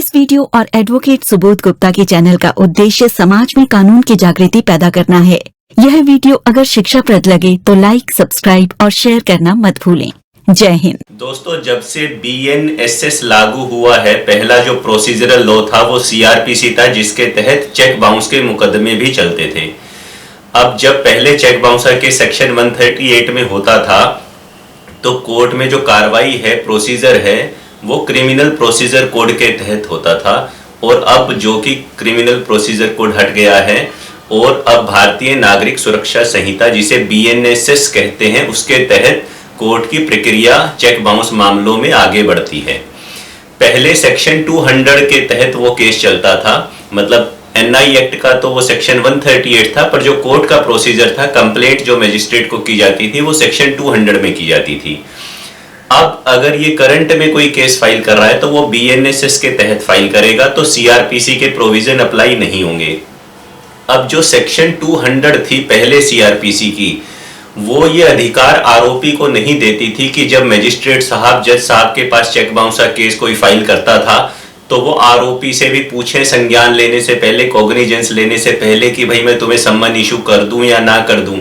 इस वीडियो और एडवोकेट सुबोध गुप्ता के चैनल का उद्देश्य समाज में कानून की जागृति पैदा करना है। यह वीडियो अगर शिक्षाप्रद लगे तो लाइक, सब्सक्राइब और शेयर करना मत भूलें। जय हिंद। दोस्तों, जब से BNSS लागू हुआ है, पहला जो प्रोसीजरल लॉ था वो CRPC था, जिसके तहत चेक बाउंस के मुकदमे भी चलते थे। अब जब पहले चेक बाउंसर के सेक्शन 138 में होता था तो कोर्ट में जो कार्रवाई है, प्रोसीजर है, वो क्रिमिनल प्रोसीजर कोड के तहत होता था। और अब जो कि क्रिमिनल प्रोसीजर कोड हट गया है और अब भारतीय नागरिक सुरक्षा संहिता, जिसे BNSS कहते हैं, उसके तहत कोर्ट की प्रक्रिया चेक बाउंस मामलों में आगे बढ़ती है। पहले सेक्शन 200 के तहत वो केस चलता था, मतलब NI एक्ट का तो वो सेक्शन 138 था, पर जो कोर्ट का प्रोसीजर था, कंप्लेंट जो मजिस्ट्रेट को की जाती थी, वो सेक्शन 200 में की जाती थी। अब अगर ये करंट में कोई केस फाइल कर रहा है तो वो BNSS के तहत फाइल करेगा, तो CRPC के प्रोविजन अप्लाई नहीं होंगे। अब जो सेक्शन 200 थी पहले CRPC की, वो ये अधिकार आरोपी को नहीं देती थी कि जब मजिस्ट्रेट साहब, जज साहब के पास चेक बाउंसर केस कोई फाइल करता था तो वो आरोपी से भी पूछे, संज्ञान लेने से पहले, कॉग्निजेंस लेने से पहले, कि भाई मैं तुम्हें सम्मन इशू कर दूं या ना कर दूं।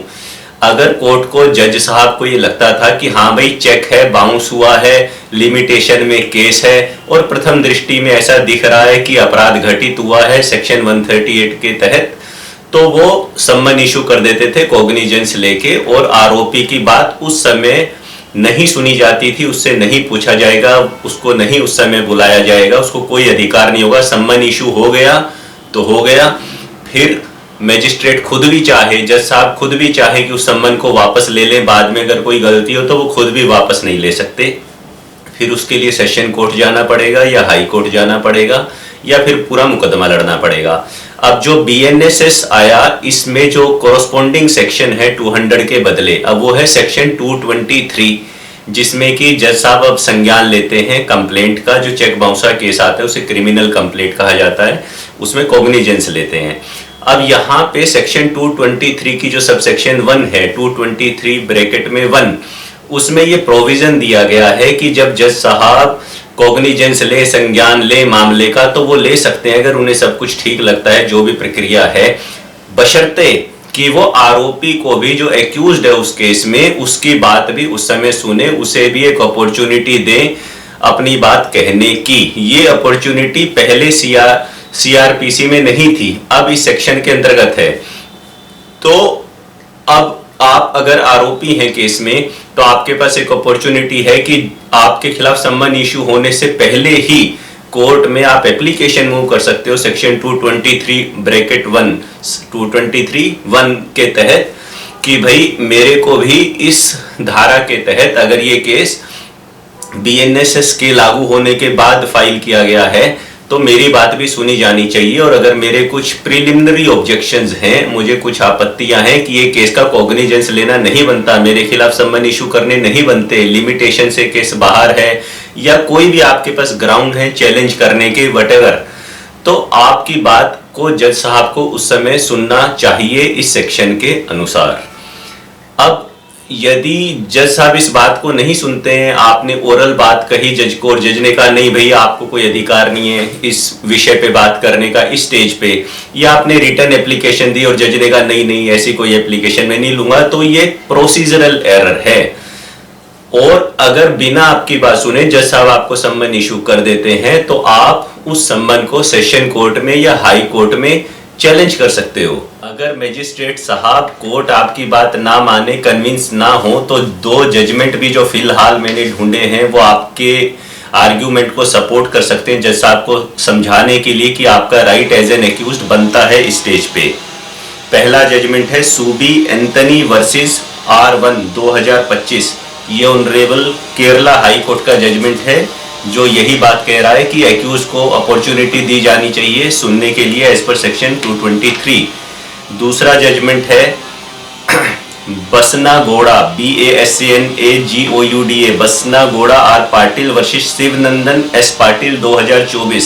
अगर कोर्ट को, जज साहब को ये लगता था कि हाँ भाई चेक है, बाउंस हुआ है, लिमिटेशन में केस है और प्रथम दृष्टि में ऐसा दिख रहा है कि अपराध घटित हुआ है सेक्शन 138 के तहत, तो वो सम्मन इशू कर देते थे कॉग्निजेंस लेके, और आरोपी की बात उस समय नहीं सुनी जाती थी, उससे नहीं पूछा जाएगा, उसको नहीं उस समय बुलाया जाएगा, उसको कोई अधिकार नहीं होगा। सम्मन इशू हो गया तो हो गया। फिर मजिस्ट्रेट खुद भी चाहे, जज साहब खुद भी चाहे कि उस सम्मन को वापस ले लें, बाद में अगर कोई गलती हो तो वो खुद भी वापस नहीं ले सकते। फिर उसके लिए सेशन कोर्ट जाना पड़ेगा या हाई कोर्ट जाना पड़ेगा या फिर पूरा मुकदमा लड़ना पड़ेगा। अब जो BNSS आया, इसमें जो कोरस्पोंडिंग सेक्शन है 200 के बदले, अब वो है सेक्शन 223, जिसमें कि जज साहब अब संज्ञान लेते हैं कंप्लेंट का। जो चेक बाउंसर केस आता है उसे क्रिमिनल कंप्लेंट कहा जाता है, उसमें कॉग्निजेंस लेते हैं। अब यहाँ पे सेक्शन 223 की जो सबसेक्शन 1 है, 223 ब्रैकेट में 1, उसमें ये प्रोविजन दिया गया है कि जब जज साहब कॉग्निजेंस ले, संज्ञान ले मामले का, तो वो ले सकते हैं अगर उन्हें सब कुछ ठीक लगता है, जो भी प्रक्रिया है, बशर्ते कि वो आरोपी को भी, जो एक्यूज्ड है उस केस में, उसकी बात भी उस समय सुने, उसे भी एक अपॉर्चुनिटी दें अपनी बात कहने की। ये अपॉर्चुनिटी पहले CRPC में नहीं थी, अब इस सेक्शन के अंतर्गत है। तो अब आप अगर आरोपी हैं केस में, तो आपके पास एक अपॉर्चुनिटी है कि आपके खिलाफ सम्मन इशू होने से पहले ही कोर्ट में आप एप्लीकेशन मूव कर सकते हो सेक्शन 223 ब्रैकेट 1, 223(1) के तहत, कि भाई मेरे को भी इस धारा के तहत, अगर ये केस BNSS के लागू होने के बाद फाइल किया गया है, तो मेरी बात भी सुनी जानी चाहिए। और अगर मेरे कुछ प्रिलिमिनरी ऑब्जेक्शंस हैं, मुझे कुछ आपत्तियां हैं कि ये केस का कॉग्निजेंस लेना नहीं बनता, मेरे खिलाफ सम्मन इशू करने नहीं बनते, लिमिटेशन से केस बाहर है, या कोई भी आपके पास ग्राउंड है चैलेंज करने के, व्हाटएवर, तो आपकी बात को जज साहब को उस समय सुनना चाहिए इस सेक्शन के अनुसार। अब यदि जज साहब इस बात को नहीं सुनते हैं, आपने ओरल बात कही जज को और जज ने कहा नहीं भैया आपको कोई अधिकार नहीं है इस विषय पे बात करने का इस स्टेज पे, या आपने रिटर्न एप्लीकेशन दी और जज ने कहा नहीं नहीं ऐसी कोई एप्लीकेशन मैं नहीं लूंगा, तो ये प्रोसीजरल एरर है। और अगर बिना आपकी बात सुने जज साहब आपको सम्मन इशू कर देते हैं, तो आप उस सम्मन को सेशन कोर्ट में या हाई कोर्ट में चैलेंज कर सकते हो। अगर मजिस्ट्रेट साहब कोर्ट आपकी बात ना माने, कन्विंस ना हो, तो 2 जजमेंट भी जो फिलहाल मैंने ढूंढे हैं वो आपके आर्ग्यूमेंट को सपोर्ट कर सकते हैं, जज साहब को समझाने के लिए कि आपका राइट एज एन एक्यूज्ड बनता है इस स्टेज पे। पहला जजमेंट है सूबी एंथनी वर्सेस R1 2025। ये ऑनरेबल केरला हाई कोर्ट का जजमेंट है, जो यही बात कह रहा है कि एक्यूज को अपॉर्चुनिटी दी जानी चाहिए सुनने के लिए एज पर सेक्शन 223। दूसरा जजमेंट है Basna Gouda BASNAGOUDA Basna Gouda R Patil versus Shivanandan S Patil 2024।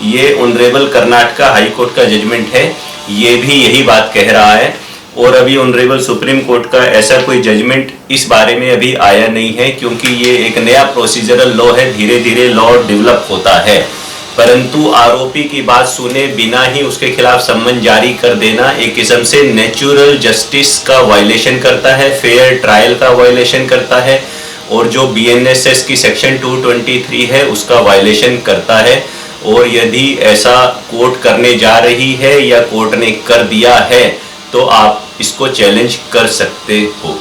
ये ऑनरेबल कर्नाटका हाई कोर्ट का जजमेंट है, ये भी यही बात कह रहा है। और अभी ऑनरेबल सुप्रीम कोर्ट का ऐसा कोई जजमेंट इस बारे में अभी आया नहीं है, क्योंकि ये एक नया प्रोसीजरल लॉ है, धीरे धीरे लॉ डेवलप होता है। परंतु आरोपी की बात सुने बिना ही उसके खिलाफ सम्मन जारी कर देना एक किस्म से नेचुरल जस्टिस का वायलेशन करता है, फेयर ट्रायल का वायलेशन करता है और जो BNSS की सेक्शन 223 है उसका वायलेशन करता है। और यदि ऐसा कोर्ट करने जा रही है या कोर्ट ने कर दिया है तो आप इसको चैलेंज कर सकते हो।